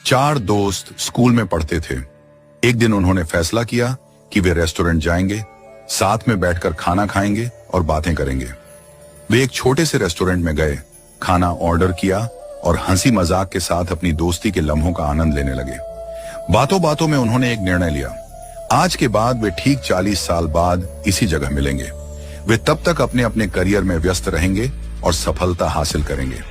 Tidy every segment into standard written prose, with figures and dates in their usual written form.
चार दोस्त स्कूल में पढ़ते थे। एक दिन उन्होंने फैसला किया कि वे रेस्टोरेंट जाएंगे, साथ में बैठकर खाना खाएंगे और बातें करेंगे। वे एक छोटे से रेस्टोरेंट में गए, खाना ऑर्डर किया और हंसी मजाक के साथ अपनी दोस्ती के लम्हों का आनंद लेने लगे। बातों बातों में उन्होंने एक निर्णय लिया। आज के बाद वे ठीक 40 साल बाद इसी जगह मिलेंगे। वे तब तक अपने अपने करियर में व्यस्त रहेंगे और सफलता हासिल करेंगे।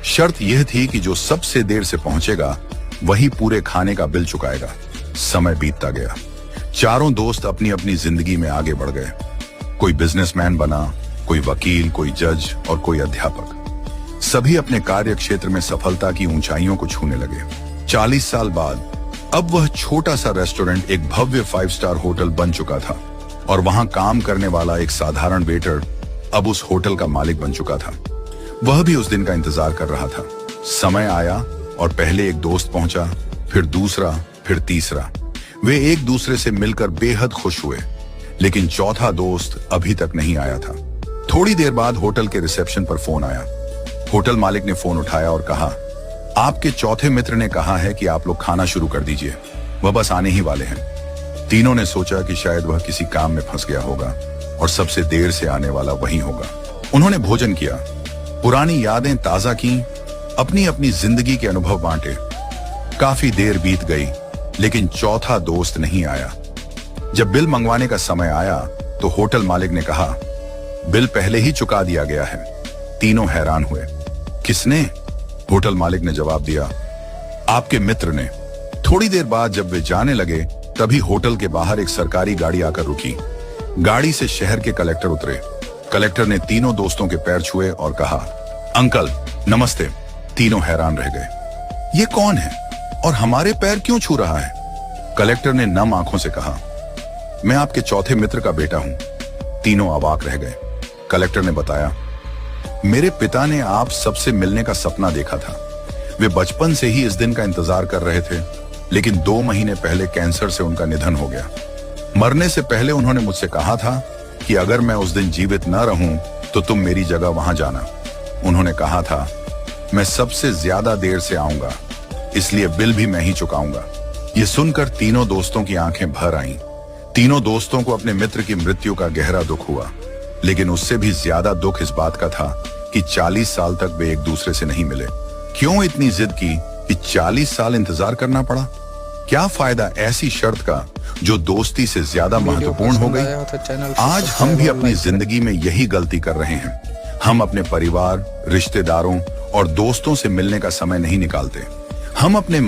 शर्त यह थी कि जो सबसे देर से पहुंचेगा वही पूरे खाने का बिल चुकाएगा। समय बीतता गया। चारों दोस्त अपनी अपनी जिंदगी में आगे बढ़ गए। कोई बिजनेसमैन बना, कोई वकील, कोई जज और कोई अध्यापक। सभी अपने कार्य क्षेत्र में सफलता की ऊंचाइयों को छूने लगे। 40 साल बाद अब वह छोटा सा रेस्टोरेंट एक भव्य 5 स्टार होटल बन चुका था और वहां काम करने वाला एक साधारण वेटर अब उस होटल का मालिक बन चुका था। वह भी उस दिन का इंतजार कर रहा था। समय आया और पहले एक दोस्त पहुंचा, फिर दूसरा, फिर तीसरा। वे एक दूसरे से मिलकर बेहद खुश हुए, लेकिन चौथा दोस्त अभी तक नहीं आया था। थोड़ी देर बाद होटल के रिसेप्शन पर फोन आया। होटल मालिक ने फोन उठाया और कहा, आपके चौथे मित्र ने कहा है कि आप लोग खाना शुरू कर दीजिए, वह बस आने ही वाले हैं। तीनों ने सोचा कि शायद वह किसी काम में फंस गया होगा और सबसे देर से आने वाला वही होगा। उन्होंने भोजन किया, पुरानी यादें ताजा की, अपनी अपनी जिंदगी के अनुभव बांटे। काफी देर बीत गई, लेकिन चौथा दोस्त नहीं आया। जब बिल मंगवाने का समय आया तो होटल मालिक ने कहा, बिल पहले ही चुका दिया गया है। तीनों हैरान हुए। किसने? होटल मालिक ने जवाब दिया, आपके मित्र ने। थोड़ी देर बाद जब वे जाने लगे तभी होटल के बाहर एक सरकारी गाड़ी आकर रुकी। गाड़ी से शहर के कलेक्टर उतरे। कलेक्टर ने तीनों दोस्तों के पैर छुए और कहा, अंकल नमस्ते। तीनों हैरान रह गए। ये कौन है और हमारे पैर क्यों छू रहा है? कलेक्टर ने नम आंखों से कहा, मैं आपके चौथे मित्र का बेटा हूं। तीनों अवाक रह गए। कलेक्टर ने बताया, मेरे पिता ने आप सबसे मिलने का सपना देखा था। वे बचपन से ही इस दिन का इंतजार कर रहे थे, लेकिन 2 महीने पहले कैंसर से उनका निधन हो गया। मरने से पहले उन्होंने मुझसे कहा था कि अगर मैं उस दिन जीवित न रहूं तो तुम मेरी जगह वहां जाना। उन्होंने कहा था, मैं सबसे ज्यादा देर से आऊंगा, इसलिए बिल भी मैं ही चुकाऊंगा। ये सुनकर तीनों दोस्तों की आंखें भर आईं। तीनों दोस्तों को अपने मित्र की मृत्यु का गहरा दुख हुआ, लेकिन उससे भी ज्यादा दुख इस बात का था कि 40 साल तक वे एक दूसरे से नहीं मिले। क्यों इतनी जिद की कि 40 साल इंतजार करना पड़ा? क्या फायदा ऐसी शर्त का जो दोस्ती से ज्यादा महत्वपूर्ण हो गई? आज हम भी अपनी जिंदगी में यही गलती कर रहे हैं। हम अपने परिवार, रिश्तेदारों और दोस्तों से मिलने का समय नहीं निकालते। हम अपने